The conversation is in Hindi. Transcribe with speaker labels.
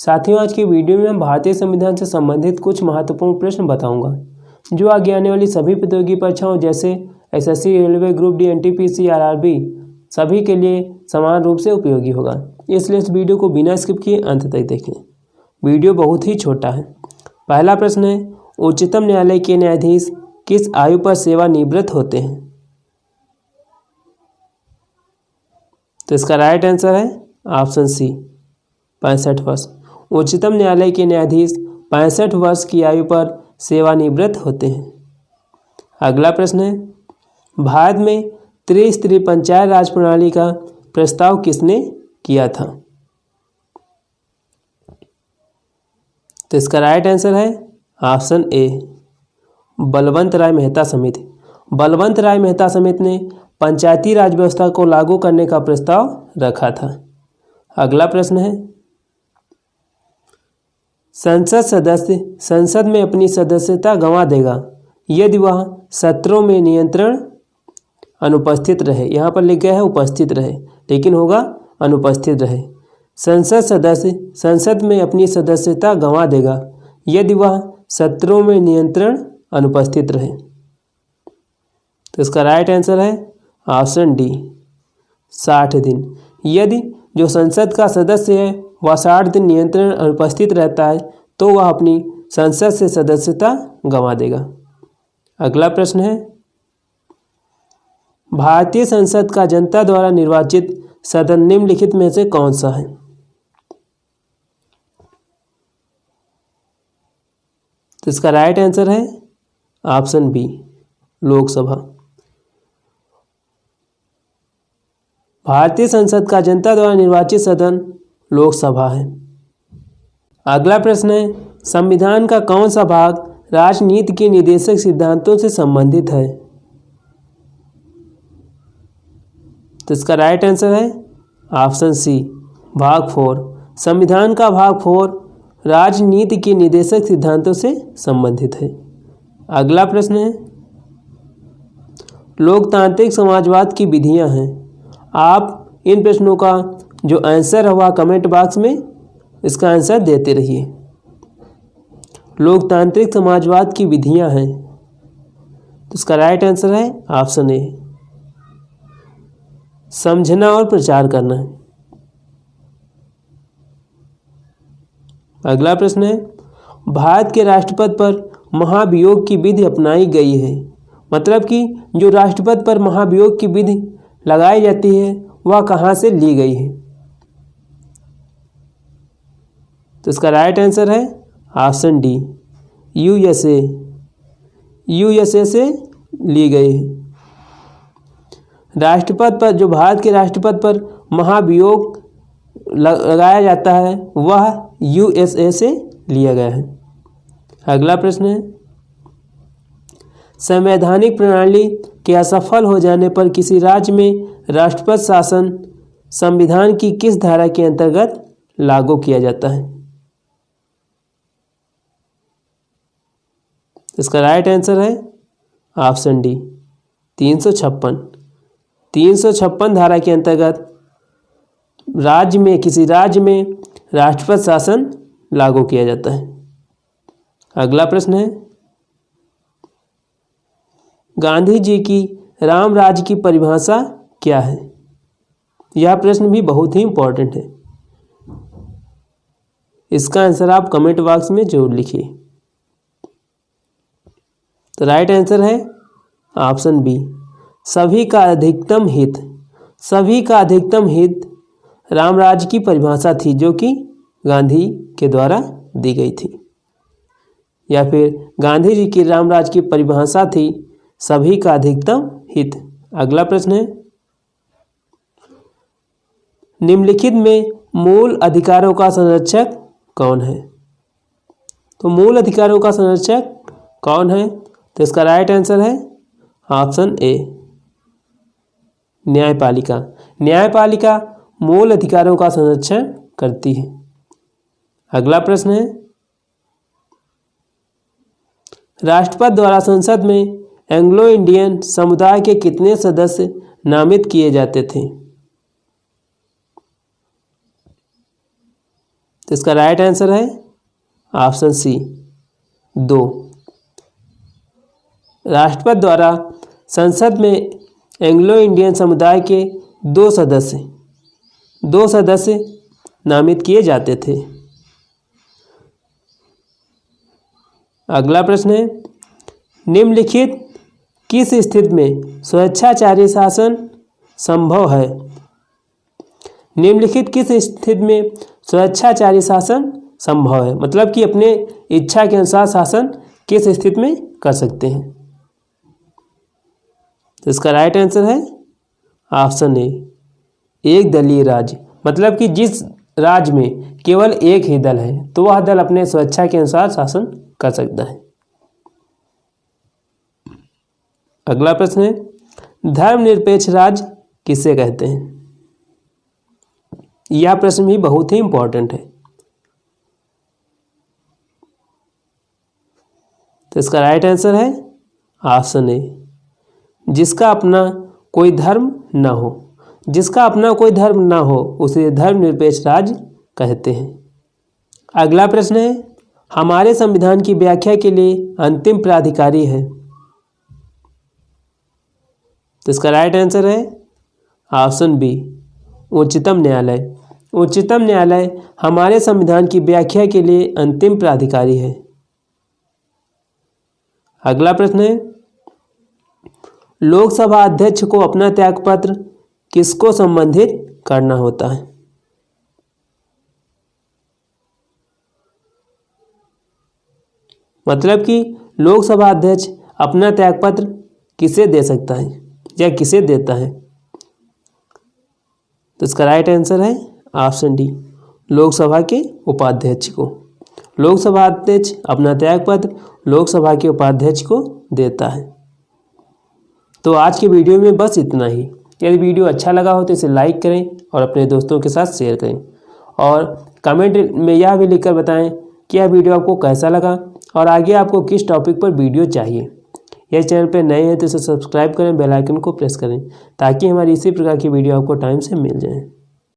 Speaker 1: साथियों, आज की वीडियो में हम भारतीय संविधान से संबंधित कुछ महत्वपूर्ण प्रश्न बताऊंगा जो आगे आने वाली सभी प्रतियोगी परीक्षाओं जैसे SSC, railway, group D, NTPC, RRB सभी के लिए समान रूप से उपयोगी होगा। इसलिए इस वीडियो को बिना स्किप किए अंत तक देखें। वीडियो बहुत ही छोटा है। पहला प्रश्न है, उच्चतम न्यायालय के न्यायाधीश किस आयु पर सेवानिवृत्त होते हैं? तो इसका राइट आंसर है ऑप्शन सी, 65 वर्ष। उच्चतम न्यायालय के न्यायाधीश 65 वर्ष की आयु पर सेवानिवृत्त होते हैं। अगला प्रश्न है, भारत में त्रिस्तरीय पंचायत राज प्रणाली का प्रस्ताव किसने किया था? तो इसका राइट आंसर है ऑप्शन ए, बलवंत राय मेहता समिति। बलवंत राय मेहता समिति ने पंचायती राज व्यवस्था को लागू करने का प्रस्ताव रखा था। अगला प्रश्न है, संसद सदस्य संसद में अपनी सदस्यता गंवा देगा यदि वह सत्रों में नियंत्रण अनुपस्थित रहे। यहाँ पर लिख गया है उपस्थित रहे, लेकिन होगा अनुपस्थित रहे। संसद सदस्य संसद में अपनी सदस्यता गंवा देगा यदि वह सत्रों में नियंत्रण अनुपस्थित रहे। तो इसका राइट आंसर है ऑप्शन डी, 60 दिन। यदि जो संसद का सदस्य है वह 60 दिन नियंत्रण अनुपस्थित रहता है तो वह अपनी संसद से सदस्यता गंवा देगा। अगला प्रश्न है, भारतीय संसद का जनता द्वारा निर्वाचित सदन निम्नलिखित में से कौन सा है? तो इसका राइट आंसर है ऑप्शन बी, लोकसभा। भारतीय संसद का जनता द्वारा निर्वाचित सदन लोकसभा है। अगला प्रश्न है, संविधान का कौन सा भाग राजनीति के निर्देशक सिद्धांतों से संबंधित है? तो इसका राइट आंसर है ऑप्शन सी, भाग 4। संविधान का भाग 4 राजनीति के निर्देशक सिद्धांतों से संबंधित है। अगला प्रश्न है, लोकतांत्रिक समाजवाद की विधियां हैं। आप इन प्रश्नों का जो आंसर है वह कमेंट बॉक्स में इसका आंसर देते रहिए। लोकतांत्रिक समाजवाद की विधियां हैं, तो इसका राइट आंसर है ऑप्शन ए, समझना और प्रचार करना है। अगला प्रश्न है, भारत के राष्ट्रपति पर महाभियोग की विधि अपनाई गई है। मतलब कि जो राष्ट्रपति पर महाभियोग की विधि लगाई जाती है वह कहाँ से ली गई है? तो इसका राइट आंसर है ऑप्शन डी, यूएसए। यूएसए से ली गई है। राष्ट्रपति पर जो भारत के राष्ट्रपति पर महाभियोग लगाया जाता है वह यूएसए से लिया गया है। अगला प्रश्न है, संवैधानिक प्रणाली के असफल हो जाने पर किसी राज्य में राष्ट्रपति शासन संविधान की किस धारा के अंतर्गत लागू किया जाता है? इसका राइट आंसर है ऑप्शन डी, 356। 356 धारा के अंतर्गत किसी राज्य में राष्ट्रपति शासन लागू किया जाता है। अगला प्रश्न है, गांधी जी की राम राज्य की परिभाषा क्या है? यह प्रश्न भी बहुत ही इंपॉर्टेंट है। इसका आंसर आप कमेंट बॉक्स में जरूर लिखिए। तो राइट आंसर है ऑप्शन बी, सभी का अधिकतम हित। सभी का अधिकतम हित राम राज्य की परिभाषा थी जो कि गांधी के द्वारा दी गई थी, या फिर गांधी जी की राम राज्य की परिभाषा थी सभी का अधिकतम हित। अगला प्रश्न है, निम्नलिखित में मूल अधिकारों का संरक्षक कौन है? तो मूल अधिकारों का संरक्षक कौन है? तो इसका राइट आंसर है ऑप्शन ए, न्यायपालिका। न्यायपालिका मूल अधिकारों का संरक्षण करती है। अगला प्रश्न है, राष्ट्रपति द्वारा संसद में एंग्लो इंडियन समुदाय के कितने सदस्य नामित किए जाते थे? तो इसका राइट आंसर है ऑप्शन सी 2। राष्ट्रपति द्वारा संसद में एंग्लो इंडियन समुदाय के दो सदस्य नामित किए जाते थे। अगला प्रश्न है, निम्नलिखित किस स्थिति में स्वेच्छाचारी शासन संभव है? निम्नलिखित किस स्थिति में स्वेच्छाचारी शासन संभव है, मतलब कि अपने इच्छा के अनुसार शासन किस स्थिति में कर सकते हैं? तो इसका राइट आंसर है ऑप्शन ए, एक दलीय राज्य, मतलब कि जिस राज्य में केवल एक ही दल है तो वह दल अपने स्वेच्छा के अनुसार शासन कर सकता है। अगला प्रश्न है, धर्मनिरपेक्ष राज्य किसे कहते हैं? यह प्रश्न भी बहुत ही इंपॉर्टेंट है। तो इसका राइट आंसर है ऑप्शन ए, जिसका अपना कोई धर्म न हो। जिसका अपना कोई धर्म न हो उसे धर्मनिरपेक्ष राज्य कहते हैं। अगला प्रश्न है, हमारे संविधान की व्याख्या के लिए अंतिम प्राधिकारी है? तो इसका राइट आंसर है ऑप्शन बी, उच्चतम न्यायालय। उच्चतम न्यायालय हमारे संविधान की व्याख्या के लिए अंतिम प्राधिकारी है। अगला प्रश्न है, लोकसभा अध्यक्ष को अपना त्यागपत्र किसको संबंधित करना होता है? मतलब कि लोकसभा अध्यक्ष अपना त्यागपत्र किसे दे सकता है या किसे देता है? तो इसका राइट आंसर है ऑप्शन डी, लोकसभा के उपाध्यक्ष को। लोकसभा अध्यक्ष अपना त्यागपत्र लोकसभा के उपाध्यक्ष को देता है। तो आज की वीडियो में बस इतना ही। यदि वीडियो अच्छा लगा हो तो इसे लाइक करें और अपने दोस्तों के साथ शेयर करें और कमेंट में यह भी लिखकर बताएं कि यह वीडियो आपको कैसा लगा और आगे आपको किस टॉपिक पर वीडियो चाहिए। यदि चैनल पर नए हैं तो इसे सब्सक्राइब करें, बेल आइकन को प्रेस करें ताकि हमारी इसी प्रकार की वीडियो आपको टाइम से मिल जाए।